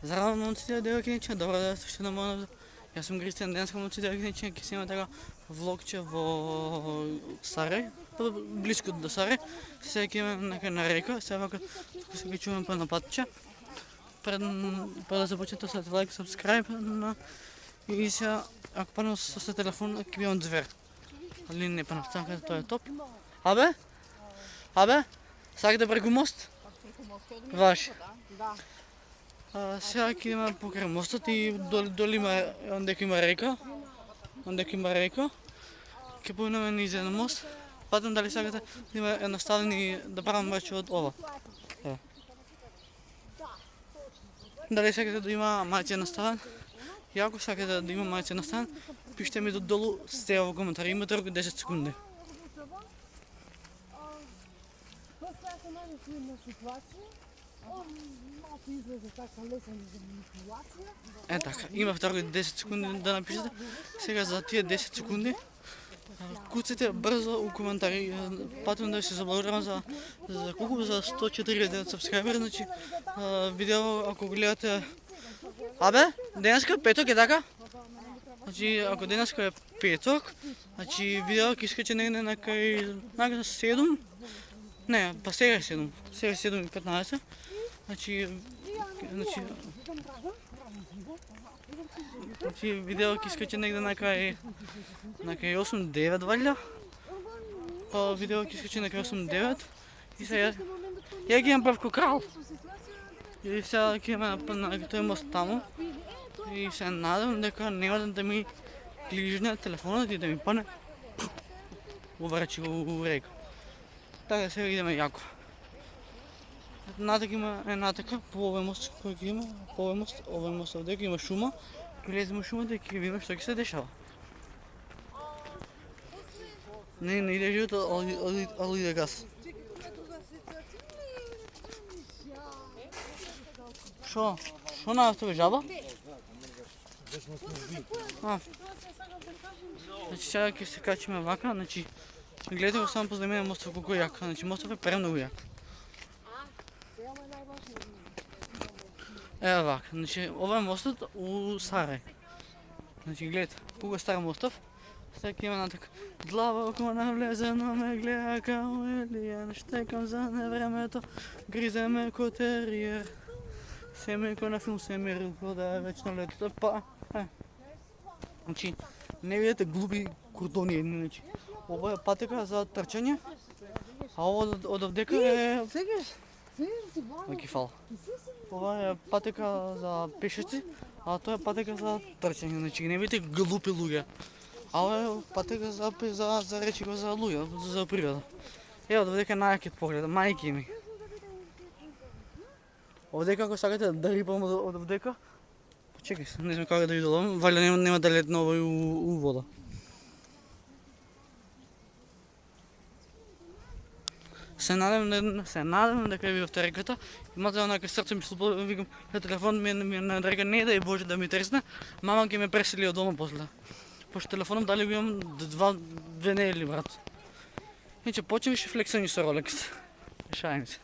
Здраво, момците, девойки, добро да сте на моя. Јас сум Кристијан, денеска момци девойки, ќе снимам така влогче во Сарај, блиско до Сарај. Сега ќе имам нека на река, сега вака се ги чувам по на патче. Пред да започнете след лайк, subscribe на и сега ако падам со телефон ќе имам звер. Али не падам, така тоа е топ. Абе, сакате да преку мост? Ваш. Сега ќе идеме покрај мостот и доли има ондека има река. Ќе поинаме низ еден мост. Патам дали сакате да има едноставни да правам ваче од ова. Ево. Дали сакате да има мајце едноставен? И ако сакате да има мајце едноставен, пишете ми долу сте во коментари. Имате рок 10 секунди. Е така, имав други 10 секунди да напишете. Сега за тие 10 секунди куцайте брзо у коментари. Патам да се заблагодарам за колку за 149 сабскрайбери, значи видео ако гледате. Денеска петок е така? Значи ако денеска е петок, значи видео ќе искаче негде на кај 7. Не, па сега е 7. Сега е 7:15. Значи видео ќе искаче негде на кај 8-9 валја. Па видео ќе искаче на кај 8-9. И сега ја ги имам Павко Крал. И сега ќе имаме на тој мост таму. И се надам дека нема да ми клижне телефонот и да ми падне уврачи у река. Така сега идеме јако. Натака има натака по овој мост кој ќе има, по овој мост овдека има шума. Ќе леземе шумата и ќе видиме што ќе се дешава. Не иде живот, али иде газ. Шо на авто бе жаба? Значи сега ќе се качиме вака, значи гледате го само позади мостов колку е јак, значи мостов е премногу јак. Ево вака, значи ова е мостот у Сарај. Значи гледате, колку е стар мостов. Сега ќе има натака. Длабоко навлезено ме гледа као елиен, штекам за невремето, гризе ме ко териер. Семејко на филм Семир, кода е вечно летото, па. Значи, не видите глупи кордони едни, значи. Ова е патека за трчање, а ова од овдека е... Оки фал. Ова е патека за пешаци, а тоа е патека за трчање, значи не видите глупи луѓе. А ова е патека за речико за луѓе, за природа. Ево, овдека најакиот поглед, мајки ми. Овдека ако сакате да рипам од овдека, чекај се, не знам како да ви доловам, валја нема да летне овој у вода. Се надам дека ви во реката, имате онака срце ми слупа, викам на телефон ми на река, не дај Боже да ми тресне, мама ќе ме пресели од дома после. Пошто телефоном дали го имам 2 недели, брат. Иначе почнеш флексање со Rolex. Шајам се.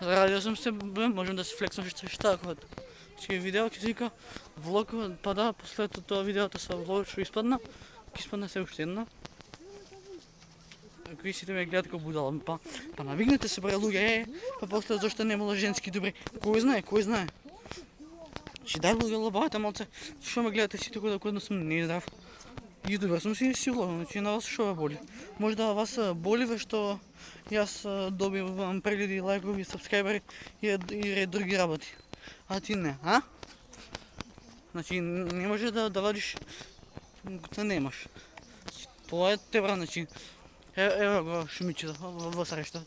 Зарадио сум се, можем да се флексам шта ако ќе видео, ќе вика влог, па да, после тоа видеото со влог што испадна, ќе испадне се уште една. Кои сите ме гледат како будала, па навигнете се бре луѓе, па после зашто немало женски добри. Кој знае? Чи дай луѓе лабавате малце, што ме гледате сите кога сум нездрав. И добро сум си сигурен, значи на вас што ве боли? Може да вас боли ве што јас добивам прегледи, лайкови, сабскрайбери и ред други работи. А ти не, а? Значи не може да вадиш кога немаш. Тоа е тебра, значи. Ево го шумичето во среща.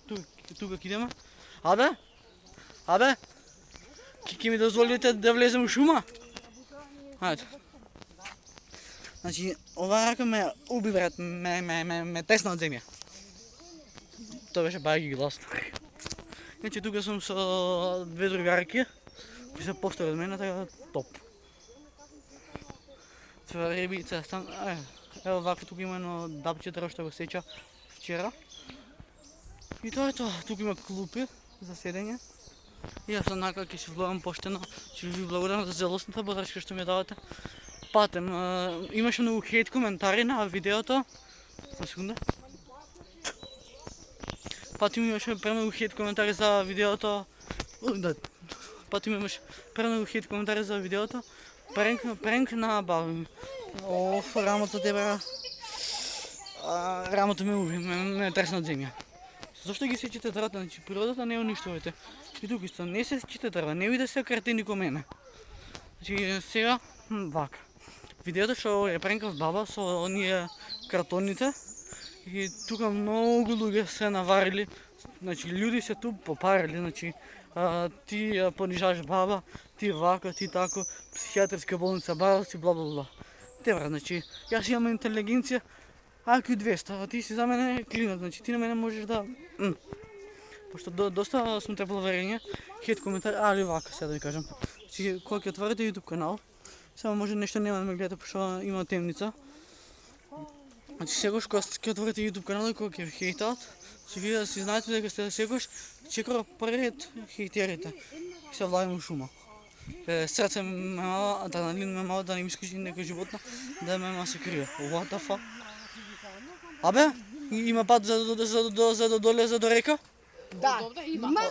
Тука ќе идеме. Абе? Ќе ми дозволите да влезем у шума? Ајде. Значи, ова рака ме уби, брат, ме тесна од земја. Тоа беше баги гласно. Значи, тука сум со две другарки, кои се постари од мене, така топ. Това рибица, ево вака тука има едно дапче што го сеча вчера. И тоа е тоа, тука има клупи за седење. И аз онака ќе си влогам поштено, ќе ви благодарам за целосната поддршка што ми ја давате. Патем, имаше многу хейт коментари на видеото. За секунда. Патем имаше премногу хейт коментари за видеото. Да. Патем имаше премногу хейт коментари за видеото. Пренк на баба ми. Оф, рамото тебе. Рамото ме уби, ме тресна од земја. Зошто ги сечите дрвата? Значи природата не е уништувате. И тук исто, не се сечите дрва, не виде се картини ко мене. Значи сега, вака. Видеото што ја пренкав баба со оние картоните и тука многу луѓе се наварили. Значи луѓе се ту попарили, значи ти ја понижаш баба, ти вака, ти тако, психијатрска болница, баба си, бла бла бла. Тевра, значи јас имам интелигенција IQ 200, а ти си за мене клинат, значи ти на мене можеш да... Пошто доста сме требало верење, хейт коментари, али вака сега да ви кажам. Значи кога ќе отворите YouTube канал, само може нешто нема да ме гледате, пошто има темница. Значи секојаш кога ќе отворите YouTube канал и кога ќе ви хейтаат, ќе ви да си знаете дека сте секојаш чекора пред хейтерите. И се влајам у шума. Срце ме мало, адреналин ме мало да не ми искаш некој животна да ме масакрира. What the fuck? Абе, има пат за да долезе до река? Да, има.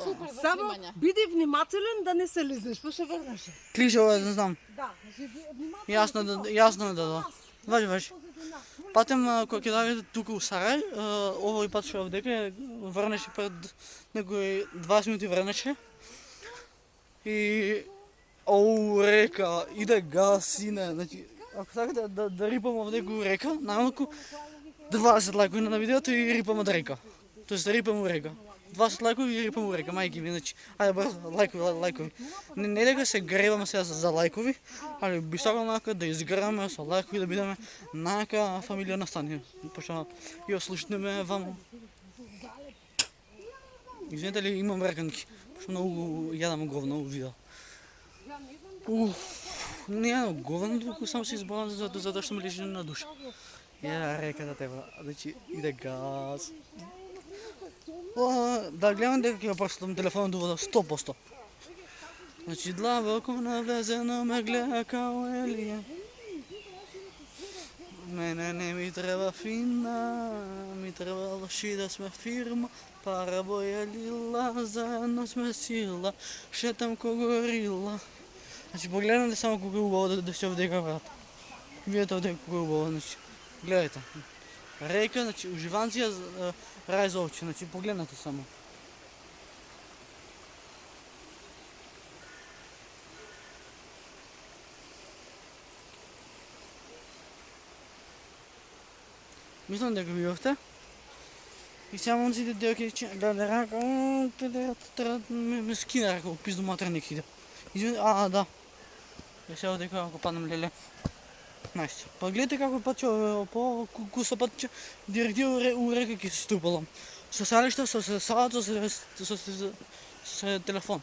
Само биди внимателен да не се лизнеш, па ще върнеш. Клишево е, не знам. Да, внимателен. Јасно да. Важи. Патем кога ќе дојдете тука у Сарај, овој пат што овдека врнеше пред некои 20 минути врнеше. И река, иде газ, сине, значи ако сакате да рипам овдека у река, најмалку 20 лајкови на видеото и рипам од река. Тоест рипам у река. 20 лајкови и рипам у река, мајки ми, значи, ајде брзо, лајкови. Не дека се греваме сега за лајкови, али би сакал нака да изгреваме со лајкови да бидеме нака фамилија на стани. Пошто ја слушнеме вам. Извинете ли, имам реканки, пошто многу јадам говно у видео. Не јадам говно, туку само се избавам затоа што ме лежи на душа. Ја реката тебе, значи иде газ. Да гледам дека ќе прашатам телефонот до вода 100%. Значи длабоко навлезено ме гледа као Елија. Мене не ми треба фина, ми треба лоши да сме фирма. Пара боја лила, заедно сме сила, шетам ко горила. Значи погледнете само колку е убаво да се овдека, брат. Видете овдека колку е убаво, значи. Гледайте. Река, значи уживанција рај за очи, значи погледнете само. Мислам дека видовте. И сега момците дека ќе гледа рака, ме скина рака, пизду матерник иде. Да. Сега дека ако паднам леле. Најс. Па гледате како патче по куса патче директиво у река ќе се ступалам. Со салишта, со салато, со телефон.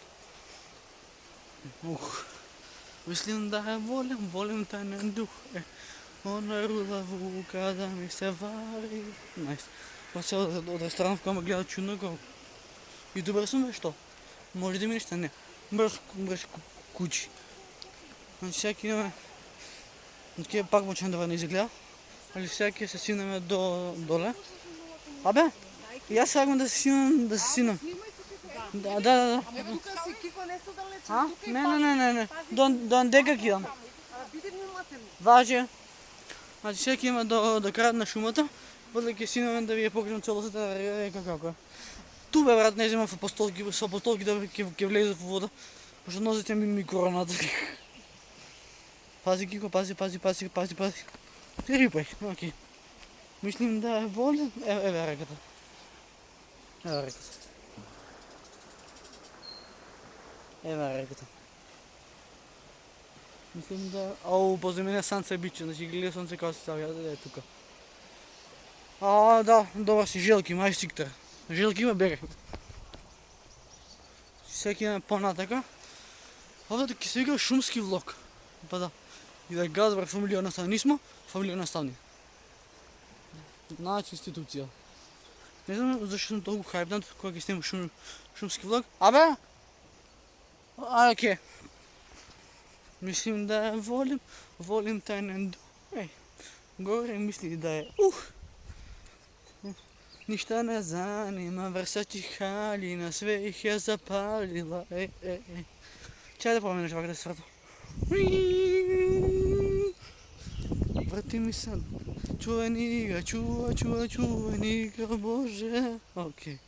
Мислим да е волен тајнен дух. Она рула вука да ми се вари. Најс. Па се од ресторан кога ме гледа чудно како. Ютубер сум бе што? Може да ми нешто не. Мрш кучи. Значи сега ќе имаме ќе пак почнем да не изгледа, али сега ќе се синеме доле. Абе, јас сакам да се синам. Да. Е, тука си Кико не се далече. Не. До дека ќе идам. Биди внимателен. Важи. Значи сега ќе има до крајот на шумата, после ќе синеме да ви ја покажам целосата река како е. Ту бе брат, не земам со постолки да ќе влезе во вода, пошто нозите ми короната. Пази, Кико, пази. Рипај, окей. Мислим да е волен. Еве реката. Еве реката. Мислим да... Позади мене сонце биче, значи гледа сонце како се ставија, тука. Да, добар си, желки, мај сиктер. Желки има бега. Сега ќе идеме понатака. Овде ќе се вика шумски влог. Па да. И да газ врз фамилија наставни смо, фамилија наставни. Значи институција. Не знам зашто сум толку хајпнат кога ќе снимам шумски влог. Абе! Окей. Мислим да волим тајнен дух. Горе мисли да е Ништа не занима, върсачи халина, све их я запалила. Чай да променеш вак да се свърта. Врати ми сън. Чувенига, чувенига, Боже. Окей.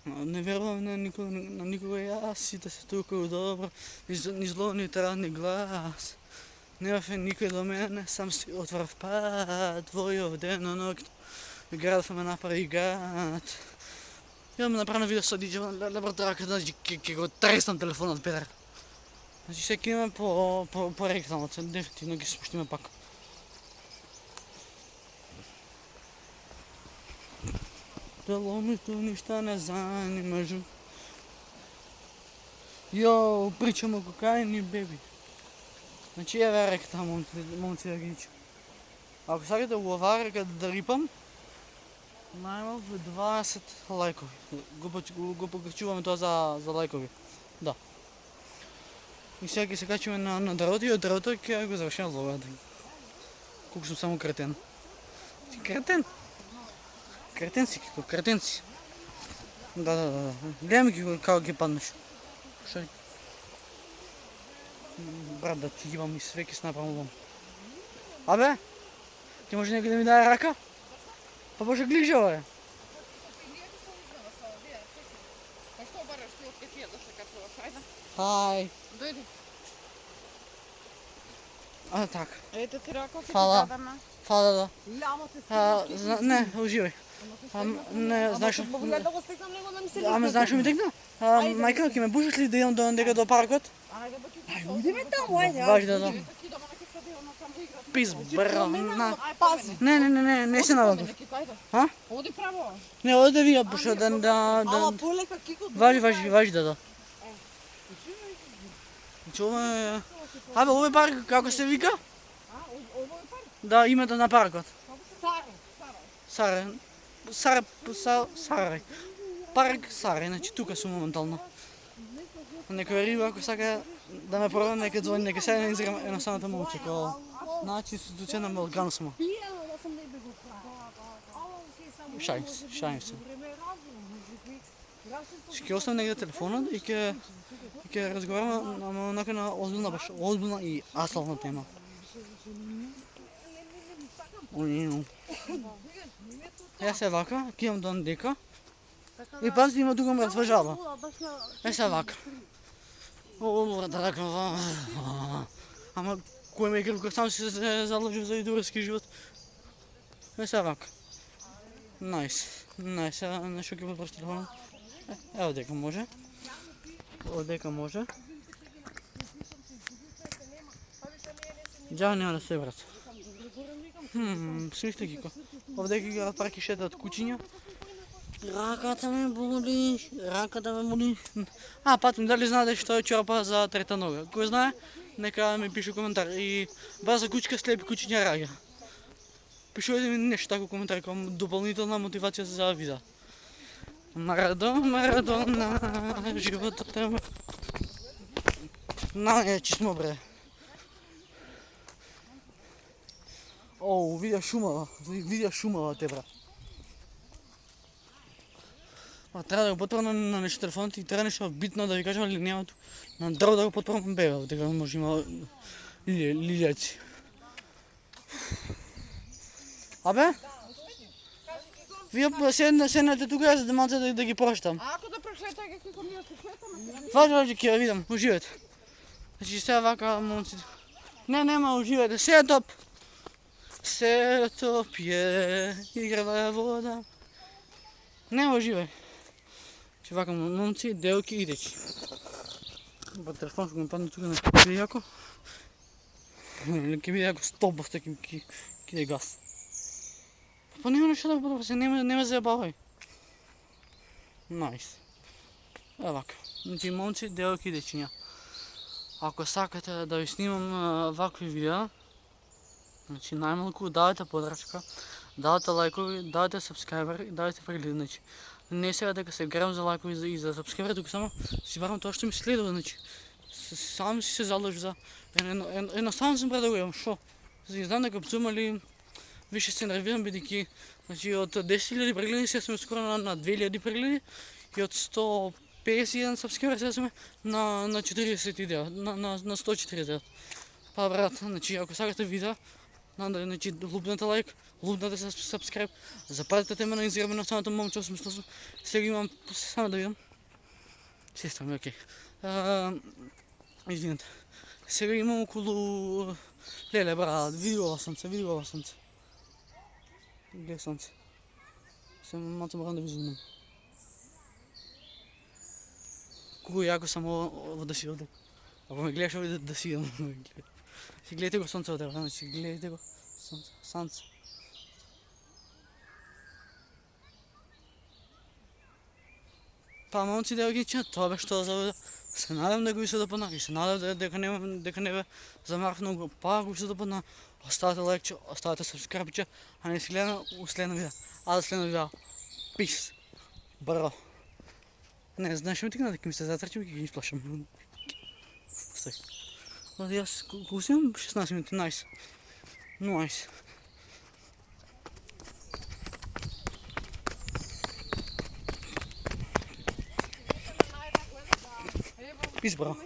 Не вярвам на никога и аз си да се толкова добра, ни зло, ни транни глас. Не е никой до мене, сам си отвърв път, твоя в ден на ногто. Играл в една паригат. Имам направено видео с диджа, добре трябва да го треснам телефона от Петър. Значи всеки има по рекламата, дефективно ги спущиме пак. Теломито неща не занимаш. Йоу, pričamo o kokaini, bebi. Znači je verek tam, momci da ги ича. Ако сакате лова река да рипам, најмал 20 лайкови. Го покачуваме тоа за лайкови. Да. И сега ќе се качиме на дрото и од дрото ќе го завршим лова. Колку сум само кретен. Кретен? Кретен си, Кико, кретен си. Да. Гледаме ги како ќе паднеш. Шай. Брат, да ти имам и све ќе се направам лом. Абе? Ти може некој да ми даде рака? Па може глижа, бе. Хај. Дојди. А, така. Ето ти рака, ќе Фала. ти дадам. Фала, да. Лямате Не, уживај. Не, знаеш... Погledaj да го стекнам него да ми се Ама знаеш што ми текна? Мајка, ќе ме пушаш ли да идам до дека до паркот? Ајде, идеме таму, ајде. Баш да. Пиз, брана. Не се наваков. А? Оди право. Не, оди да вија, пошто Ама полека, Кико. Важи да. Чува... Абе, овој парк како се вика? Овој парк? Да, името на паркот. Саре. Сарај. Парк Сарај, значи тука сум моментално. Некој риба, ако сака да ме проба, нека звони, нека седе на Инстаграм едноставната момче, као значи институционален Балкан смо. Шајм се. Ќе оставам негде телефонот и ќе разговараме онака на озбилна и асфалтна тема. Ја се вака, ќе имам дон дека. И пази има тука мртва жаба. Се вака. Ама кој ме крив, сам си се заложив за идурски живот. Се вака. Најс. Нешто ќе потроши телефонот. Ево дека може. Джао нема да се брат. Смиште Кико. Овде ќе ги парки шетат кучиња. Раката ме боли. А, патим, дали знаете што е чорапа за трета нога? Кој знае, нека ми пише коментар. И база кучка слепи кучиња раѓа. Пишувате ми нешто тако коментар, како дополнителна мотивација за видео. Марадона, животот е... Најачи смо, бре. Оу, видя шумава те, брат. Треба да го потпрам на нешто телефонот и треба нешто битно да ви кажам, али нема тук. На дрво да го потпрам бега, дека може има лилјаци. Абе? Вие седнете тука за да малце да ги проштам. Ако да прешлетаме, Кико, ние се слетаме. Важи, ќе ја видам, уживете. Значи сега вака момците. Нема, уживете, се топ е, играва вода. Нема, уживај. Че вака момци, делки и дечи. Ба телефон ќе ми падне тука, нешто ќе биде јако. Ќе биде јако столбоста, ќе иде газ. Па нема нешто да го подобра, нема заебавај. Најс. Ева вака. Значи момци, делки и дечиња. Ако сакате да ви снимам вакви видеа, значи најмалку давате подрачка, давате лайкови, давате сабскрајбери, давате прегледи, значи Не сега дека се грам за лайкови и за сабскрибер, тук само си барам тоа што ми следува, значи. Сам си се заложи за... Едноставно съм предлагам, шо? Знам дека пцумали више се нервирам, бидејќи значи, од 10.000 прегледи сега сме скоро на 2.000 прегледи и од 151 сабскрибер сега сме на 49, на 149. Па брат, значи ако сакате видео, значи лупнете лайк, лупнете сабскриб, запратете ме на Инстаграм на самото момче 88. Сега имам, само да видам. Сестра ми, окей. Извинете. Сега имам около... Леле, брат, видела съм се. Гледах съм се. Сега малко морам да ви звънам. Колко яко съм да си отдек. Ако ме гледаш, да си имам. Си гледайте го слънце от тебе, значи гледайте го слънце. Па момци да ги чуят, това бе що за... Се надам да го ви се допадна и се надам дека не бе замарах много. Па ако ви се допадна, оставате лайкче, оставате сабскрайбче, а не си гледа следно видео. Да следно видео. Пис. Браво. Не, знаеш ми тикна дека ми се затрачим и ги изплашам. Стой. Лади аз, колко си имам? 16 минути, найс. Найс. Пис, браво.